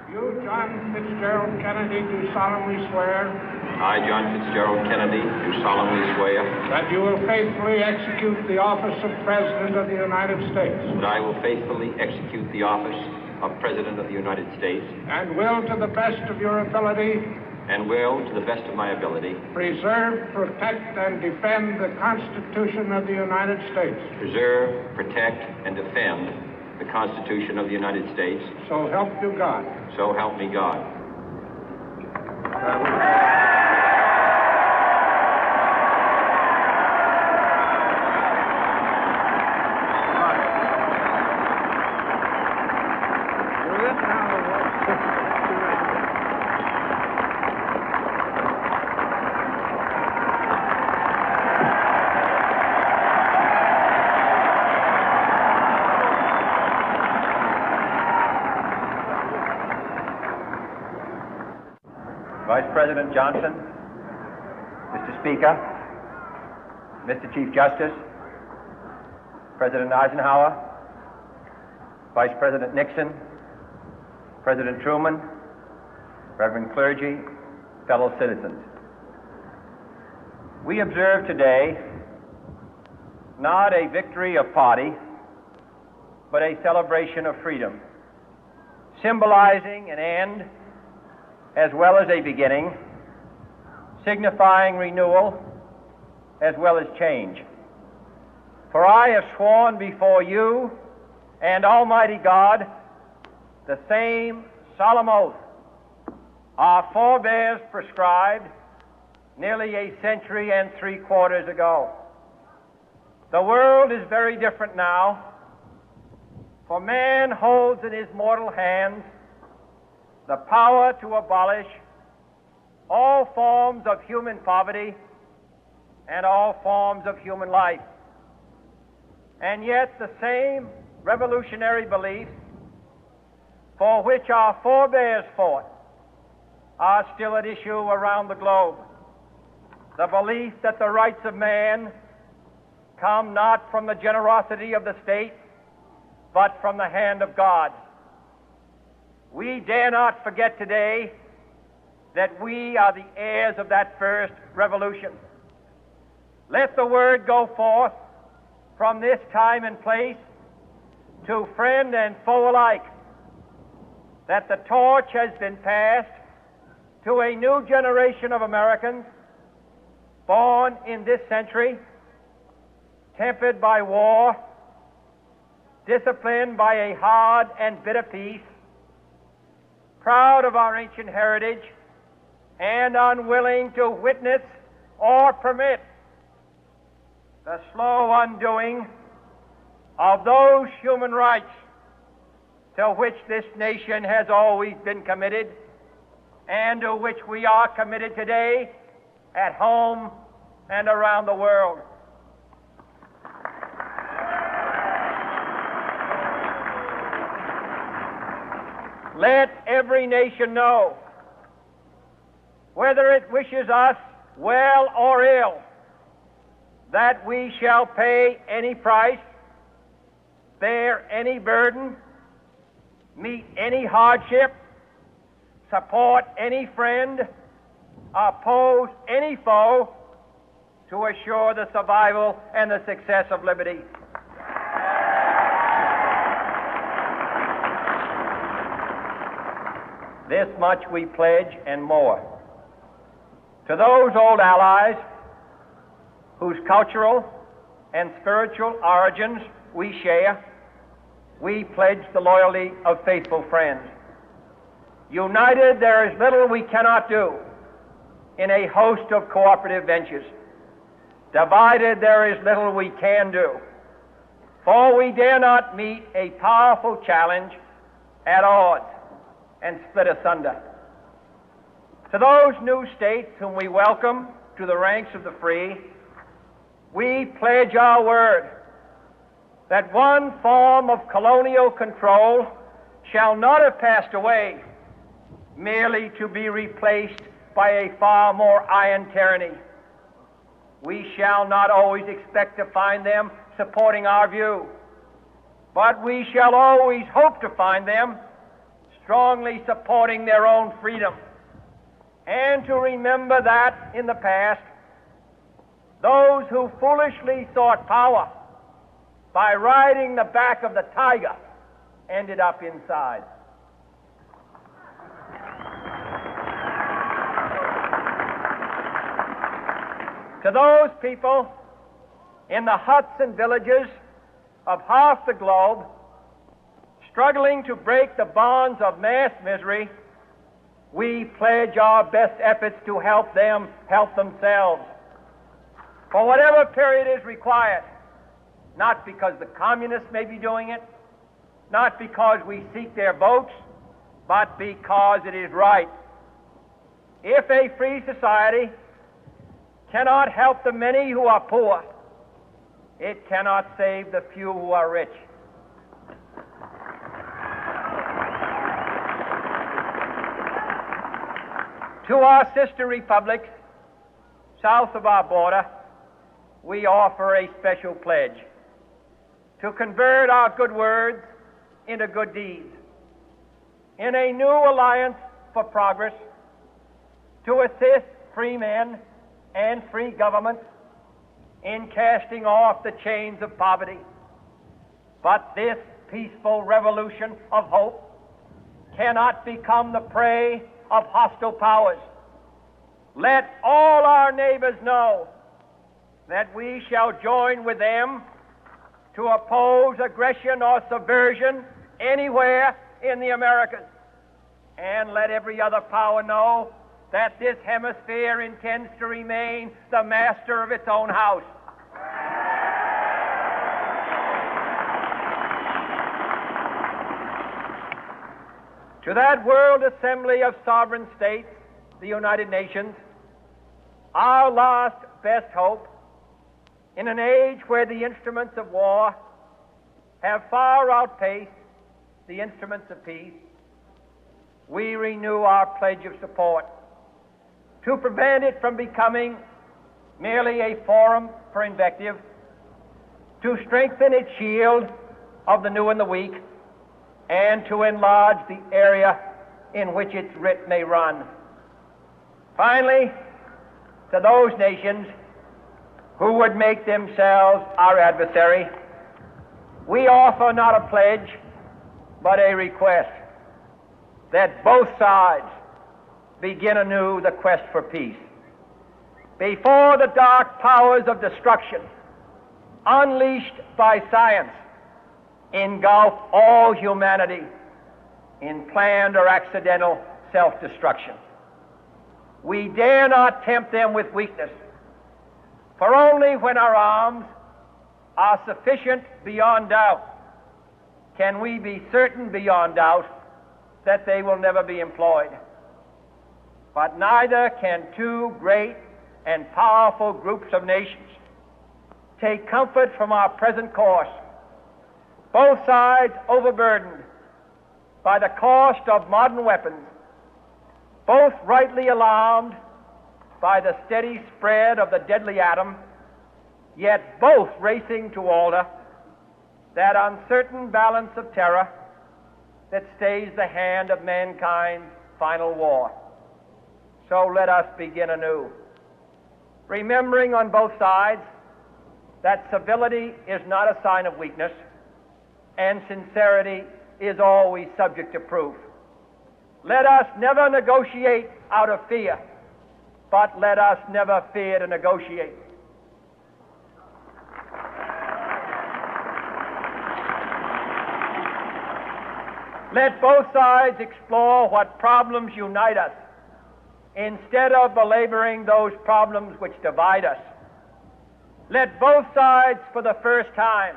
You, John Fitzgerald Kennedy, do solemnly swear. I, John Fitzgerald Kennedy, do solemnly swear. That you will faithfully execute the office of President of the United States. That I will faithfully execute the office of President of the United States. And will, to the best of your ability. And will, to the best of my ability. Preserve, protect, and defend the Constitution of the United States. Preserve, protect, and defend the Constitution of the United States. So help you God. So help me God. Vice President Johnson, Mr. Speaker, Mr. Chief Justice, President Eisenhower, Vice President Nixon, President Truman, Reverend clergy, fellow citizens. We observe today not a victory of party, but a celebration of freedom, symbolizing an end as well as a beginning, signifying renewal as well as change. For I have sworn before you and Almighty God the same solemn oath our forebears prescribed nearly a century and 3/4 ago. The world is very different now, for man holds in his mortal hands the power to abolish all forms of human poverty and all forms of human life. And yet the same revolutionary beliefs for which our forebears fought are still at issue around the globe. The belief that the rights of man come not from the generosity of the state, but from the hand of God. We dare not forget today that we are the heirs of that first revolution. Let the word go forth from this time and place to friend and foe alike that the torch has been passed to a new generation of Americans born in this century, tempered by war, disciplined by a hard and bitter peace, proud of our ancient heritage, and unwilling to witness or permit the slow undoing of those human rights to which this nation has always been committed and to which we are committed today at home and around the world. Let every nation know, whether it wishes us well or ill, that we shall pay any price, bear any burden, meet any hardship, support any friend, oppose any foe to assure the survival and the success of liberty. This much we pledge and more. To those old allies whose cultural and spiritual origins we share, we pledge the loyalty of faithful friends. United, there is little we cannot do in a host of cooperative ventures. Divided, there is little we can do, for we dare not meet a powerful challenge at odds and split asunder. To those new states whom we welcome to the ranks of the free, we pledge our word that one form of colonial control shall not have passed away, merely to be replaced by a far more iron tyranny. We shall not always expect to find them supporting our view, but we shall always hope to find them strongly supporting their own freedom, and to remember that in the past, those who foolishly sought power by riding the back of the tiger ended up inside. To those people in the huts and villages of half the globe struggling to break the bonds of mass misery, we pledge our best efforts to help them help themselves for whatever period is required, not because the communists may be doing it, not because we seek their votes, but because it is right. If a free society cannot help the many who are poor, it cannot save the few who are rich. To our sister republics south of our border, we offer a special pledge to convert our good words into good deeds, in a new alliance for progress, to assist free men and free governments in casting off the chains of poverty. But this peaceful revolution of hope cannot become the prey of hostile powers. Let all our neighbors know that we shall join with them to oppose aggression or subversion anywhere in the Americas. And let every other power know that this hemisphere intends to remain the master of its own house. To that World Assembly of Sovereign States, the United Nations, our last best hope, in an age where the instruments of war have far outpaced the instruments of peace, we renew our pledge of support to prevent it from becoming merely a forum for invective, to strengthen its shield of the new and the weak, and to enlarge the area in which its writ may run. Finally, to those nations who would make themselves our adversary, we offer not a pledge, but a request that both sides begin anew the quest for peace. Before the dark powers of destruction, unleashed by science, engulf all humanity in planned or accidental self-destruction, we dare not tempt them with weakness, for only when our arms are sufficient beyond doubt can we be certain beyond doubt that they will never be employed. But neither can two great and powerful groups of nations take comfort from our present course, both sides overburdened by the cost of modern weapons, both rightly alarmed by the steady spread of the deadly atom, yet both racing to alter that uncertain balance of terror that stays the hand of mankind's final war. So let us begin anew, remembering on both sides that civility is not a sign of weakness, and sincerity is always subject to proof. Let us never negotiate out of fear, but let us never fear to negotiate. Let both sides explore what problems unite us, instead of belaboring those problems which divide us. Let both sides, for the first time,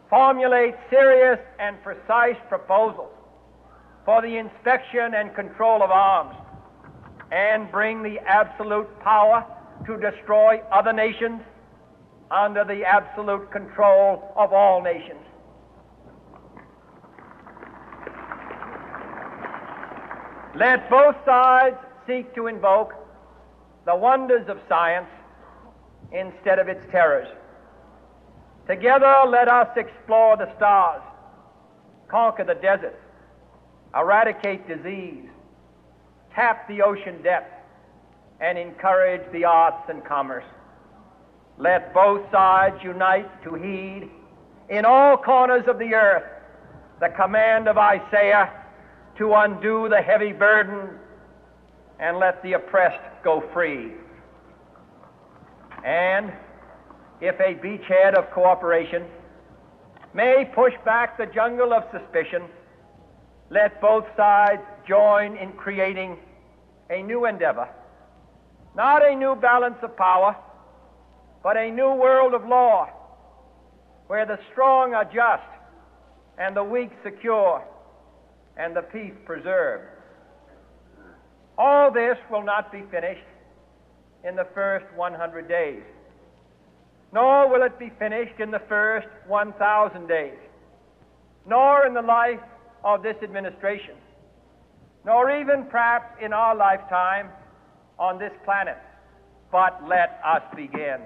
formulate serious and precise proposals for the inspection and control of arms, and bring the absolute power to destroy other nations under the absolute control of all nations. Let both sides seek to invoke the wonders of science instead of its terrors. Together, let us explore the stars, conquer the deserts, eradicate disease, tap the ocean depth, and encourage the arts and commerce. Let both sides unite to heed in all corners of the earth the command of Isaiah to undo the heavy burden and let the oppressed go free. And if a beachhead of cooperation may push back the jungle of suspicion, let both sides join in creating a new endeavor, not a new balance of power, but a new world of law, where the strong are just and the weak secure and the peace preserved. All this will not be finished in the first 100 days, nor will it be finished in the first 1,000 days, nor in the life of this administration, nor even perhaps in our lifetime on this planet. But let us begin.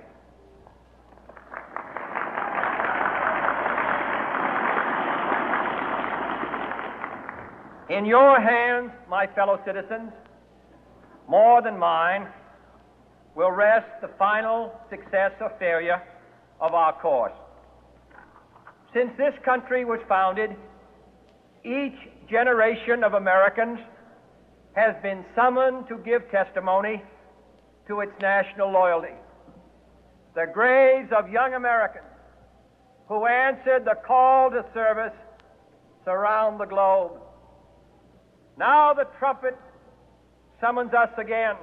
In your hands, my fellow citizens, more than mine, will rest the final success or failure of our course. Since this country was founded, each generation of Americans has been summoned to give testimony to its national loyalty. The graves of young Americans who answered the call to service surround the globe. Now the trumpet summons us again,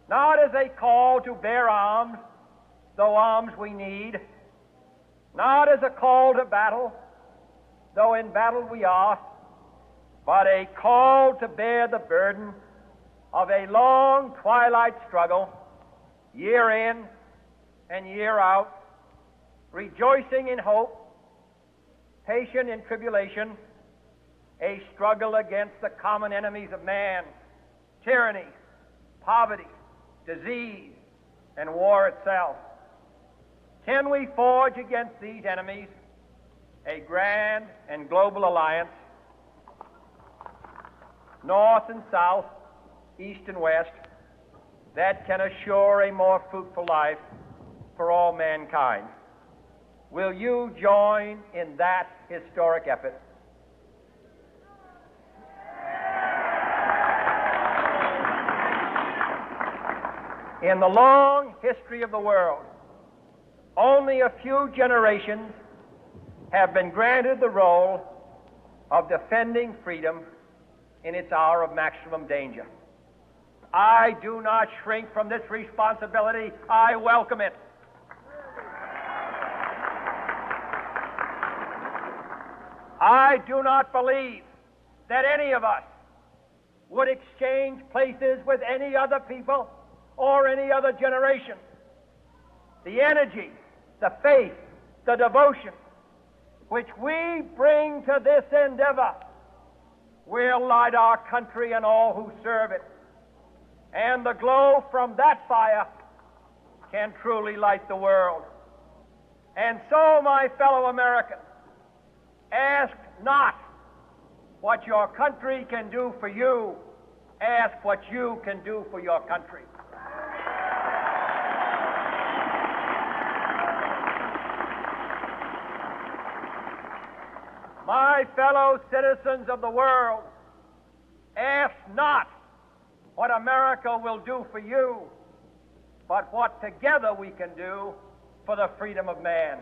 not as a call to bear arms, though arms we need, not as a call to battle, though in battle we are, but a call to bear the burden of a long twilight struggle, year in and year out, rejoicing in hope, patient in tribulation, a struggle against the common enemies of man, tyranny, poverty, disease, and war itself. Can we forge against these enemies a grand and global alliance, north and south, east and west, that can assure a more fruitful life for all mankind? Will you join in that historic effort? In the long history of the world, only a few generations have been granted the role of defending freedom in its hour of maximum danger. I do not shrink from this responsibility. I welcome it. I do not believe that any of us would exchange places with any other people or any other generation. The energy, the faith, the devotion which we bring to this endeavor will light our country and all who serve it. And the glow from that fire can truly light the world. And so, my fellow Americans, ask not what your country can do for you, ask what you can do for your country. My fellow citizens of the world, ask not what America will do for you, but what together we can do for the freedom of man.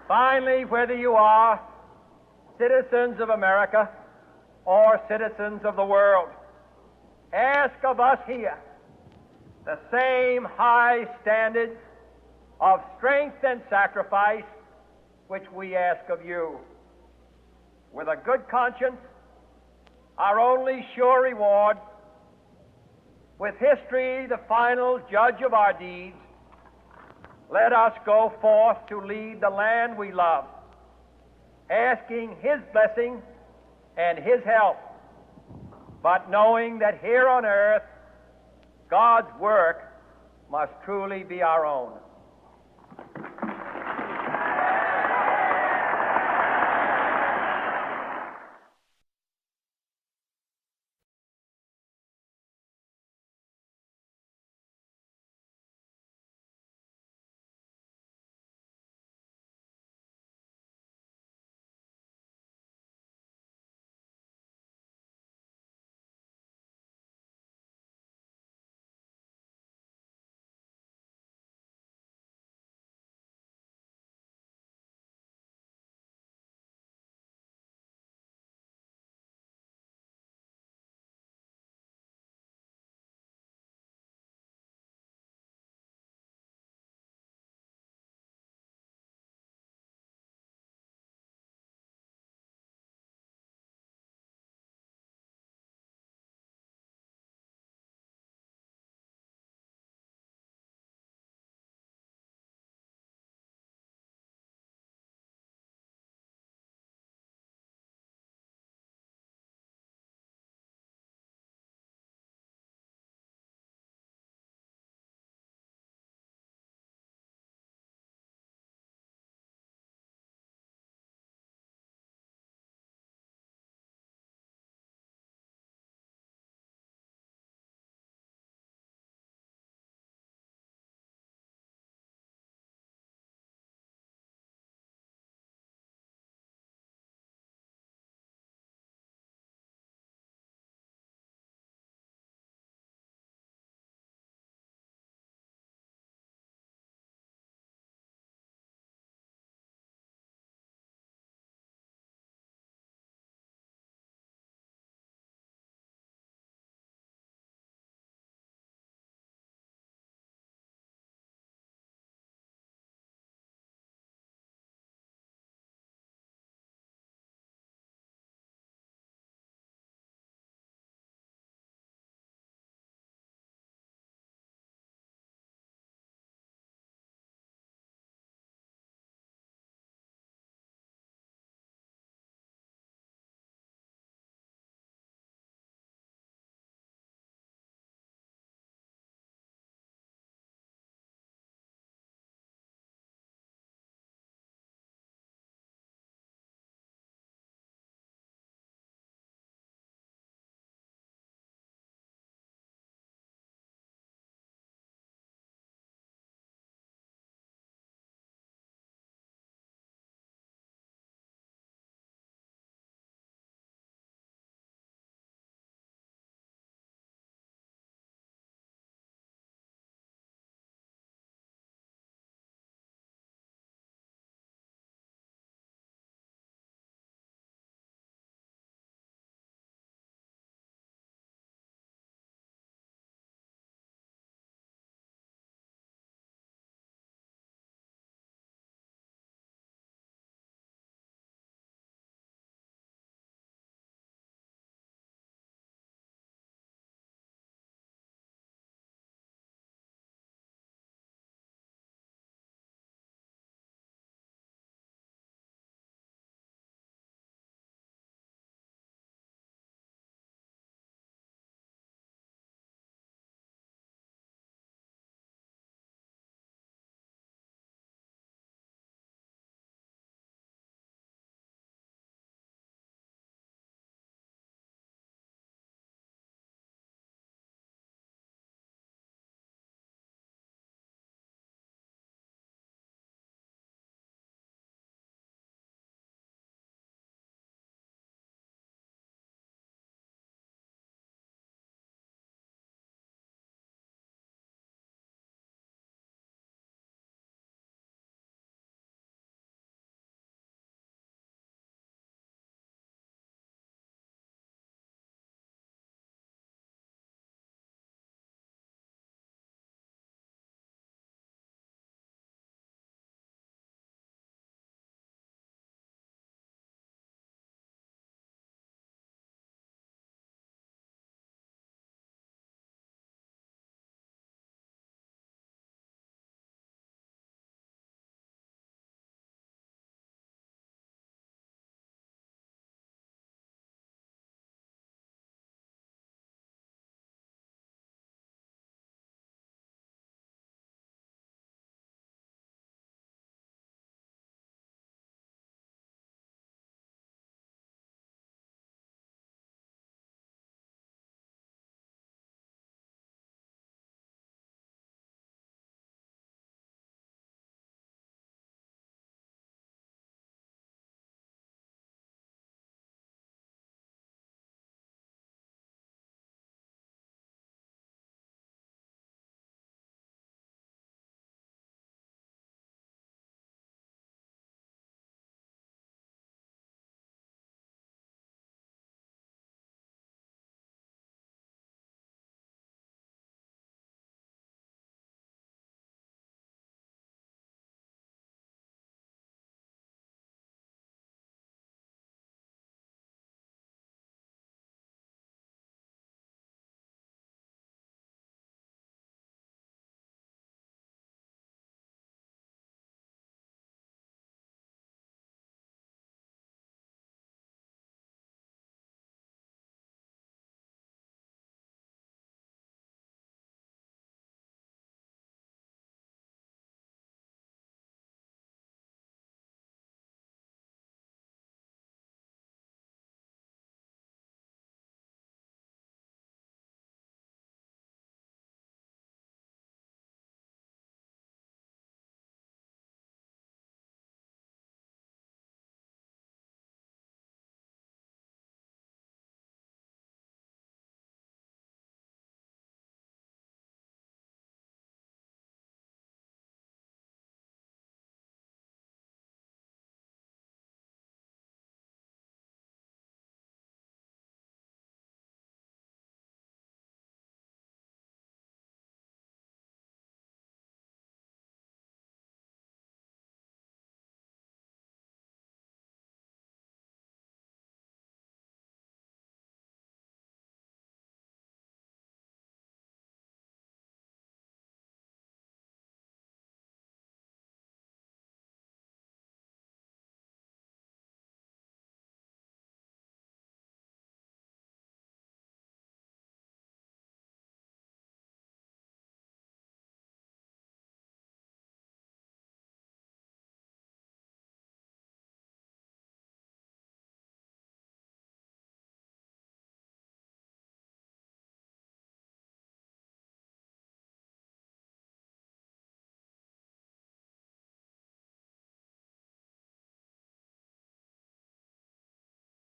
Finally, whether you are citizens of America or citizens of the world, ask of us here the same high standards of strength and sacrifice which we ask of you. With a good conscience, our only sure reward, with history the final judge of our deeds, let us go forth to lead the land we love, asking His blessing and His help, but knowing that here on earth, God's work must truly be our own.